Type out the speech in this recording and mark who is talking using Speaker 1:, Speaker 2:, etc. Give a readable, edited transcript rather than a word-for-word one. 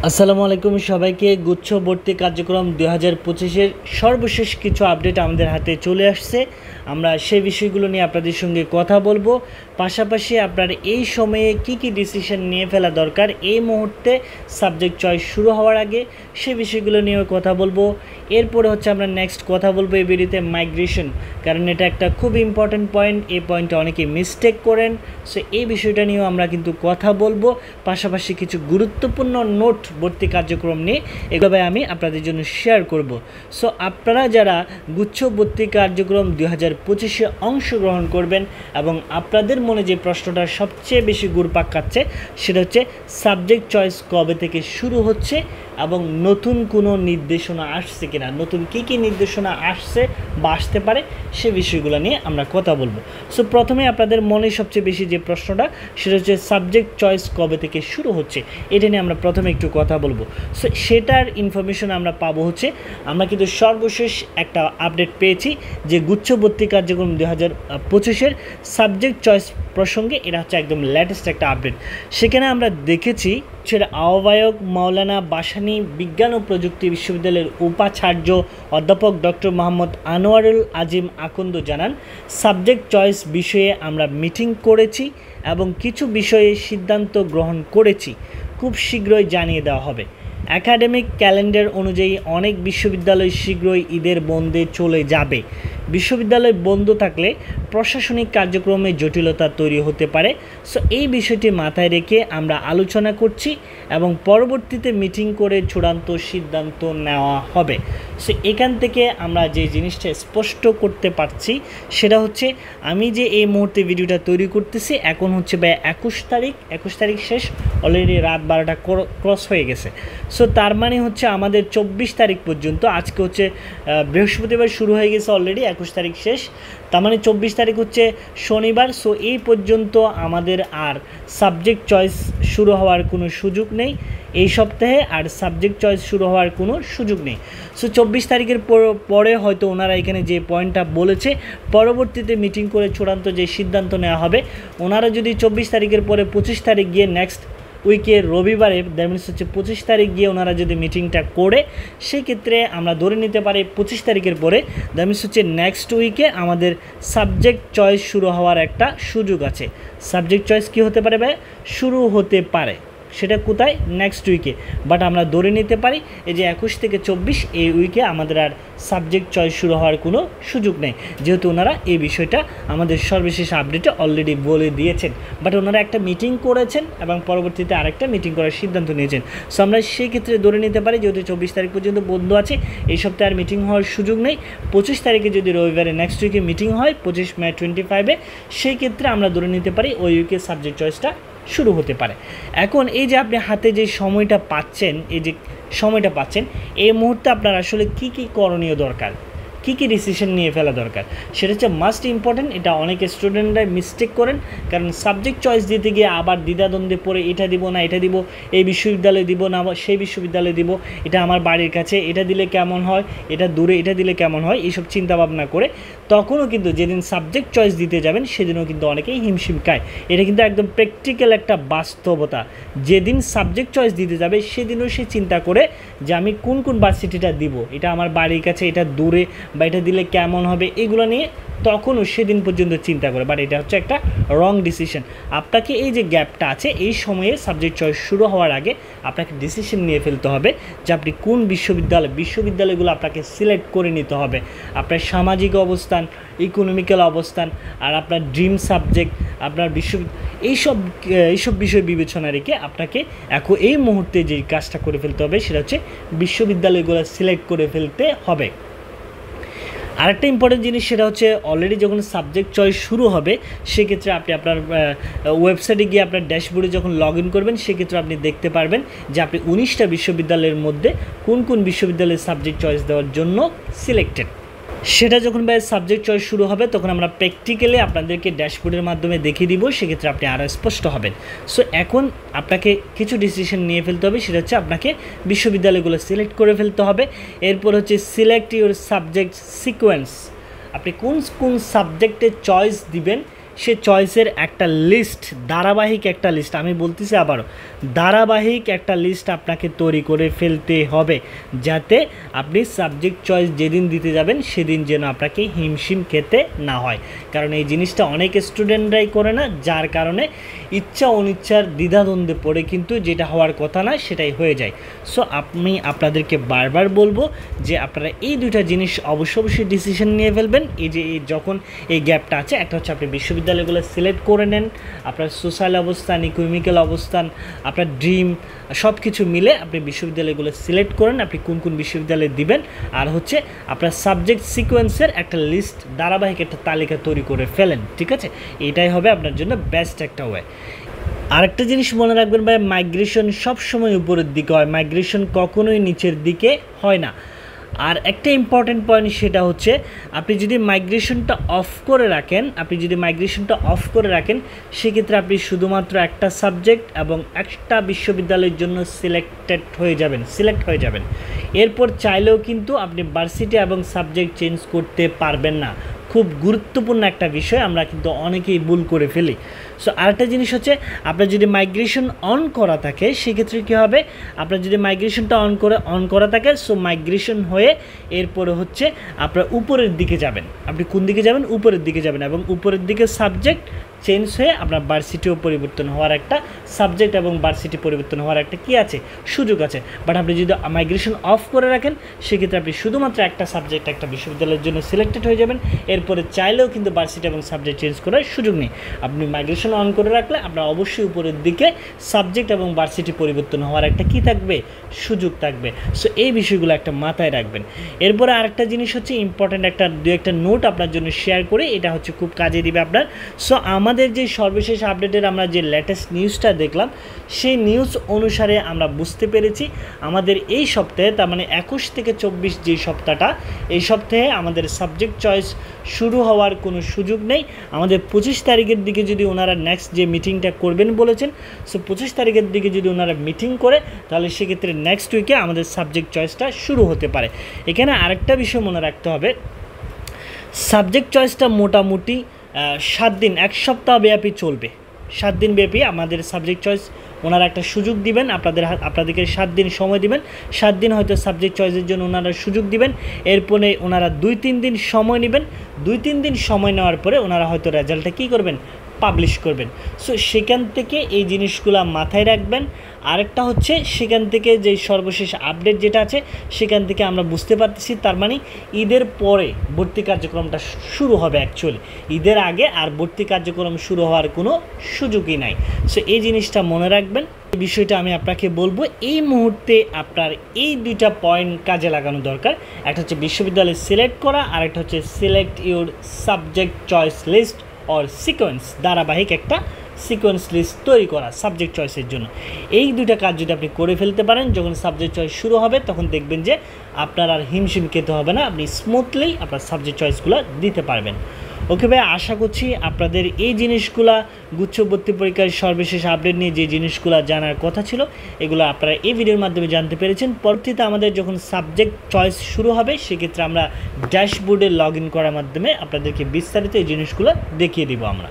Speaker 1: আসসালামু আলাইকুম সবাইকে। গুচ্ছ ভর্তি কার্যক্রম 2025-এর সর্বশেষ কিছু আপডেট আমাদের হাতে চলে আসছে। আমরা সেই বিষয়গুলো নিয়ে আপনাদের সঙ্গে কথা বলবো। পাশাপাশি আপনার এই সময়ে কি কি ডিসিশন নিয়ে ফেলা দরকার এই মুহূর্তে সাবজেক্ট চয়েস শুরু হওয়ার আগে, সে বিষয়গুলো নিয়েও কথা বলবো। এরপরে হচ্ছে আমরা নেক্সট কথা বলবো এই ভিডিওতে মাইগ্রেশন, কারণ এটা একটা খুব ইম্পর্ট্যান্ট পয়েন্ট। এই পয়েন্টে অনেকে মিস্টেক করেন, সো এই বিষয়টা নিয়েও আমরা কিন্তু কথা বলবো। পাশাপাশি কিছু গুরুত্বপূর্ণ নোট ভর্তি কার্যক্রম নিয়ে এভাবে আমি আপনাদের জন্য শেয়ার করব। সো আপনারা যারা গুচ্ছ ভর্তি কার্যক্রম 2025-এ অংশগ্রহণ করবেন এবং আপনাদের মনে যে প্রশ্নটা সবচেয়ে বেশি ঘুরপাক খাচ্ছে সেটা হচ্ছে সাবজেক্ট চয়েস কবে থেকে শুরু হচ্ছে এবং নতুন কোনো নির্দেশনা আসছে কিনা, নতুন কী কী নির্দেশনা আসছে বা আসতে পারে সে বিষয়গুলো নিয়ে আমরা কথা বলবো। সো প্রথমে আপনাদের মনে সবচেয়ে বেশি যে প্রশ্নটা সেটা হচ্ছে সাবজেক্ট চয়েস কবে থেকে শুরু হচ্ছে, এটা নিয়ে আমরা প্রথমে একটু কথা বলবো। সো সেটার ইনফরমেশন আমরা পাবো হচ্ছে, আমরা কিন্তু সর্বশেষ একটা আপডেট পেয়েছি যে গুচ্ছ ভর্তি কার্যক্রম 2025-এর সাবজেক্ট চয়েস প্রসঙ্গে। এটা হচ্ছে একদম লেটেস্ট একটা আপডেট। সেখানে আমরা দেখেছি সেটা আহ্বায়ক মাওলানা ভাসানী বিজ্ঞান ও প্রযুক্তি বিশ্ববিদ্যালয়ের উপাচার্য অধ্যাপক ডক্টর মোহাম্মদ আনোয়ারুল আজিম আকন্দ জানান, সাবজেক্ট চয়েস বিষয়ে আমরা মিটিং করেছি এবং কিছু বিষয়ে সিদ্ধান্ত গ্রহণ করেছি, খুব শীঘ্রই জানিয়ে দেওয়া হবে। একাডেমিক ক্যালেন্ডার অনুযায়ী অনেক বিশ্ববিদ্যালয় শীঘ্রই ঈদের বন্ধে চলে যাবে। বিশ্ববিদ্যালয় বন্ধ থাকলে প্রশাসনিক কার্যক্রমে জটিলতা তৈরি হতে পারে। সো এই বিষয়টি মাথায় রেখে আমরা আলোচনা করছি এবং পরবর্তীতে মিটিং করে চূড়ান্ত সিদ্ধান্ত নেওয়া হবে। সো এখান থেকে আমরা যে জিনিসটা স্পষ্ট করতে পারছি সেটা হচ্ছে, আমি যে এই মুহূর্তে ভিডিওটা তৈরি করতেছি এখন হচ্ছে 21 তারিখ শেষ, অলরেডি রাত 12টা ক্রস হয়ে গেছে। সো তার মানে হচ্ছে আমাদের 24 তারিখ পর্যন্ত, আজকে হচ্ছে বৃহস্পতিবার শুরু হয়ে গেছে অলরেডি, 21 তারিখ শেষ, তার মানে 24 তারিখ হচ্ছে শনিবার। সো এই পর্যন্ত আমাদের আর সাবজেক্ট চয়েস শুরু হওয়ার কোনো সুযোগ নেই এই সপ্তাহে, আর সাবজেক্ট চয়েস শুরু হওয়ার কোনো সুযোগ নেই। সো 24 তারিখের পরে হয়তো ওনারা এখানে যে পয়েন্টটা বলেছে পরবর্তীতে মিটিং করে চূড়ান্ত যে সিদ্ধান্ত নেওয়া হবে, ওনারা যদি 24 তারিখের পরে 25 তারিখ গিয়ে নেক্সট উইকে রবিবারে, দ্যাট মিনস হচ্ছে 25 তারিখ গিয়ে ওনারা যদি মিটিংটা করে, সেক্ষেত্রে আমরা ধরে নিতে পারি 25 তারিখের পরে, দ্যাট মিনস হচ্ছে নেক্সট উইকে আমাদের সাবজেক্ট চয়েস শুরু হওয়ার একটা সুযোগ আছে। সাবজেক্ট চয়েস কী হতে পারে শুরু হতে পারে, সেটা কোথায়, নেক্সট উইকে। বাট আমরা ধরে নিতে পারি এই যে 21 থেকে 24 এই উইকে আমাদের আর সাবজেক্ট চয়েস শুরু হওয়ার কোনো সুযোগ নেই, যেহেতু ওনারা এই বিষয়টা আমাদের সর্বশেষ আপডেটে অলরেডি বলে দিয়েছেন। বাট ওনারা একটা মিটিং করেছেন এবং পরবর্তীতে আরেকটা মিটিং করার সিদ্ধান্ত নিয়েছেন। সো আমরা সেই ক্ষেত্রে ধরে নিতে পারি যেহেতু 24 তারিখ পর্যন্ত বন্ধ আছে, এই সপ্তাহে আর মিটিং হওয়ার সুযোগ নেই। 25 তারিখে যদি রবিবারে নেক্সট উইকে মিটিং হয় 25 মে 25-এ, সেই ক্ষেত্রে আমরা ধরে নিতে পারি ওই উইকে সাবজেক্ট চয়েসটা শুরু হতে পারে। এখন এই যে আপনি হাতে যে সময়টা পাচ্ছেন, এই মুহূর্তে আপনার আসলে কি কি করণীয় দরকার, কী কী ডিসিশন নিয়ে ফেলা দরকার, সেটা হচ্ছে মাস্ট ইম্পর্ট্যান্ট। এটা অনেক স্টুডেন্টরা মিস্টেক করেন, কারণ সাবজেক্ট চয়েস দিতে গিয়ে আবার দ্বিধাদ্বন্দ্বে পড়ে এটা দিব না এটা দিব, এই বিশ্ববিদ্যালয়ে দিব না সেই বিশ্ববিদ্যালয়ে দিব, এটা আমার বাড়ির কাছে এটা দিলে কেমন হয়, এটা দূরে এটা দিলে কেমন হয়, এইসব চিন্তাভাবনা করে তখনও কিন্তু যেদিন সাবজেক্ট চয়েস দিতে যাবেন সেদিনও কিন্তু অনেকেই হিমশিম খায়। এটা কিন্তু একদম প্র্যাকটিক্যাল একটা বাস্তবতা। যেদিন সাবজেক্ট চয়েস দিতে যাবে সেদিনও সে চিন্তা করে যে আমি কোন কোন ভার্সিটিটা দিব, এটা আমার বাড়ির কাছে, এটা দূরে, বা এটা দিলে কেমন হবে, এগুলো নিয়ে তখনও সেদিন পর্যন্ত চিন্তা করে। বাট এটা হচ্ছে একটা রং ডিসিশন। আপনাকে এই যে গ্যাপটা আছে এই সময়ে সাবজেক্ট চয়েস শুরু হওয়ার আগে আপনাকে ডিসিশন নিয়ে ফেলতে হবে যে আপনি কোন বিশ্ববিদ্যালয়গুলো আপনাকে সিলেক্ট করে নিতে হবে। আপনার সামাজিক অবস্থান, ইকোনমিক্যাল অবস্থান, আর আপনার ড্রিম সাবজেক্ট, আপনার এইসব বিষয় বিবেচনা রেখে আপনাকে এখন এই মুহূর্তে যে কাজটা করে ফেলতে হবে সেটা হচ্ছে বিশ্ববিদ্যালয়গুলো সিলেক্ট করে ফেলতে হবে। আরেকটা ইম্পর্টেন্ট জিনিস সেটা হচ্ছে, অলরেডি যখন সাবজেক্ট চয়েস শুরু হবে সেক্ষেত্রে আপনি আপনার ওয়েবসাইটে গিয়ে আপনার ড্যাশবোর্ডে যখন লগ ইন করবেন সেক্ষেত্রে আপনি দেখতে পারবেন যে আপনি 19টা বিশ্ববিদ্যালয়ের মধ্যে কোন কোন বিশ্ববিদ্যালয়ের সাবজেক্ট চয়েস দেওয়ার জন্য সিলেক্টেড। সেটা যখন সাবজেক্ট চয়েস শুরু হবে তখন আমরা প্র্যাকটিক্যালি আপনাদেরকে ড্যাশবোর্ডের মাধ্যমে দেখিয়ে দিব, সেক্ষেত্রে আপনি আরও স্পষ্ট হবেন। সো এখন আপনাকে কিছু ডিসিশন নিয়ে ফেলতে হবে, সেটা হচ্ছে আপনাকে বিশ্ববিদ্যালয়গুলো সিলেক্ট করে ফেলতে হবে। এরপর হচ্ছে সিলেক্ট ইউর সাবজেক্ট সিকোয়েন্স, আপনি কোন কোন সাবজেক্টে চয়েস দিবেন সে চয়েসের একটা লিস্ট, ধারাবাহিক একটা লিস্ট, আমি বলতেছি আবারও ধারাবাহিক একটা লিস্ট আপনাকে তৈরি করে ফেলতে হবে, যাতে আপনি সাবজেক্ট চয়েস যেদিন দিতে যাবেন সেদিন যেন আপনাকে হিমশিম খেতে না হয়। কারণ এই জিনিসটা অনেক স্টুডেন্টরাই করে না, যার কারণে ইচ্ছা অনিচ্ছার দ্বিধাদ্বন্দ্বে পড়ে কিন্তু যেটা হওয়ার কথা না সেটাই হয়ে যায়। সো আমি আপনাদেরকে বারবার বলবো যে আপনারা এই দুইটা জিনিস অবশ্যই ডিসিশন নিয়ে ফেলবেন। এই যে যখন এই গ্যাপটা আছে, একটা হচ্ছে আপনি বিশ্ববিদ্যালয়গুলো সিলেক্ট করে নেন, আপনার সোশ্যাল অবস্থান, ইকোনমিক্যাল অবস্থান, আপনার ড্রিম সব কিছু মিলে আপনি বিশ্ববিদ্যালয়গুলো সিলেক্ট করেন, আপনি কোন কোন বিশ্ববিদ্যালয়ে দিবেন, আর হচ্ছে আপনার সাবজেক্ট সিকোয়েন্সের একটা লিস্ট, ধারাবাহিক একটা তালিকা তৈরি করে ফেলেন। ঠিক আছে, এটাই হবে আপনার জন্য বেস্ট একটা ওয়ে। আরেকটা জিনিস মনে রাখবেন ভাই, মাইগ্রেশন সবসময় উপরের দিকে হয়, মাইগ্রেশন কখনোই নিচের দিকে হয় না। আর একটা ইম্পর্টেন্ট পয়েন্ট সেটা হচ্ছে আপনি যদি মাইগ্রেশনটা অফ করে রাখেন সেক্ষেত্রে আপনি শুধুমাত্র একটা সাবজেক্ট এবং একটা বিশ্ববিদ্যালয়ের জন্য সিলেক্ট হয়ে যাবেন। এরপর চাইলেও কিন্তু আপনি ভার্সিটি এবং সাবজেক্ট চেঞ্জ করতে পারবেন না। খুব গুরুত্বপূর্ণ একটা বিষয়, আমরা কিন্তু অনেকেই ভুল করে ফেলি। সো আরেকটা জিনিস হচ্ছে আপনার যদি মাইগ্রেশন অন করা থাকে সেক্ষেত্রে কী হবে, আপনার যদি মাইগ্রেশনটা অন করা থাকে, সো মাইগ্রেশন হয়ে এরপরে হচ্ছে আপনার উপরের দিকে যাবেন। আপনি কোন দিকে যাবেন? উপরের দিকে যাবেন, এবং উপরের দিকে সাবজেক্ট চেঞ্জ হয়ে আপনার ভার্সিটিও পরিবর্তন হওয়ার একটা, সাবজেক্ট এবং ভার্সিটি পরিবর্তন হওয়ার একটা কী আছে, সুযোগ আছে। বাট আপনি যদি মাইগ্রেশন অফ করে রাখেন সেক্ষেত্রে আপনি শুধুমাত্র একটা সাবজেক্ট একটা বিশ্ববিদ্যালয়ের জন্য সিলেক্টেড হয়ে যাবেন, এরপরে চাইলেও কিন্তু ভার্সিটি এবং সাবজেক্ট চেঞ্জ করার সুযোগ নেই। আপনি মাইগ্রেশন অন করে রাখলে আপনার অবশ্যই উপরের দিকে সাবজেক্ট এবং ভার্সিটি পরিবর্তন হওয়ার একটা কী থাকবে, সুযোগ থাকবে। সো এই বিষয়গুলো একটা মাথায় রাখবেন। এরপরে আরেকটা জিনিস হচ্ছে ইম্পর্ট্যান্ট একটা নোট আপনার জন্য শেয়ার করে, এটা হচ্ছে খুব কাজে দিবে আপনার। সো আমাদের যে সর্বশেষ আপডেটের আমরা যে লেটেস্ট নিউজটা দেখলাম, সেই নিউজ অনুসারে আমরা বুঝতে পেরেছি আমাদের এই সপ্তাহে, তার মানে 21 থেকে 24 যে সপ্তাহটা, এই সপ্তাহে আমাদের সাবজেক্ট চয়েস শুরু হওয়ার কোনো সুযোগ নেই। আমাদের 25 তারিখের দিকে যদি ওনারা নেক্সট যে মিটিংটা করবেন বলেছেন, সো 25 তারিখের দিকে যদি ওনারা মিটিং করে তাহলে সেক্ষেত্রে নেক্সট উইকে আমাদের সাবজেক্ট চয়েসটা শুরু হতে পারে। এখানে আরেকটা বিষয় মনে রাখতে হবে, সাবজেক্ট চয়েসটা মোটামুটি 7 দিন, 1 সপ্তাহ ব্যাপী চলবে। 7 দিন ব্যাপী আমাদের সাবজেক্ট চয়েস ওনারা একটা সুযোগ দিবেন, আপনাদেরকে 7 দিন সময় দিবেন। 7 দিন হয়তো সাবজেক্ট চয়েসের জন্য ওনারা সুযোগ দিবেন, এরপরে ওনারা 2-3 দিন সময় নেবেন। 2-3 দিন সময় নেওয়ার পরে ওনারা হয়তো রেজাল্টটা কী করবেন, পাবলিশ করবেন। সো সেখান থেকে এই জিনিসগুলো মাথায় রাখবেন। আরেকটা হচ্ছে সেখান থেকে যে সর্বশেষ আপডেট যেটা আছে সেখান থেকে আমরা বুঝতে পারতেছি, তার মানে ঈদের পরে ভর্তি কার্যক্রমটা শুরু হবে। অ্যাকচুয়ালি ঈদের আগে আর ভর্তি কার্যক্রম শুরু হওয়ার কোনো সুযোগই নাই। সো এই জিনিসটা মনে রাখবেন। এই বিষয়টা আমি আপনাকে বলবো, এই মুহূর্তে আপনার এই দুইটা পয়েন্ট কাজে লাগানো দরকার। একটা হচ্ছে বিশ্ববিদ্যালয় সিলেক্ট করা, আর একটা হচ্ছে select your subject choice list or sequence, ধারাবাহিক একটা সিকোয়েন্স লিস্ট তৈরি করা সাবজেক্ট চয়েসের জন্য। এই দুইটা কাজ যদি আপনি করে ফেলতে পারেন, যখন সাবজেক্ট চয়েস শুরু হবে তখন দেখবেন যে আপনার আর হিমশিম খেতে হবে না, আপনি স্মুথলি আপনার সাবজেক্ট চয়েসগুলো দিতে পারবেন। ওকে ভাই, আশা করছি আপনাদের এই জিনিসগুলা গুচ্ছ ভর্তি পরীক্ষার সর্বশেষ আপডেট নিয়ে যে জিনিসগুলো জানার কথা ছিল এগুলো আপনারা এই ভিডিওর মাধ্যমে জানতে পেরেছেন। পরবর্তীতে আমাদের যখন সাবজেক্ট চয়েস শুরু হবে সেক্ষেত্রে আমরা ড্যাশবোর্ডে লগ ইন করার মাধ্যমে আপনাদেরকে বিস্তারিত এই জিনিসগুলো দেখিয়ে দিব আমরা।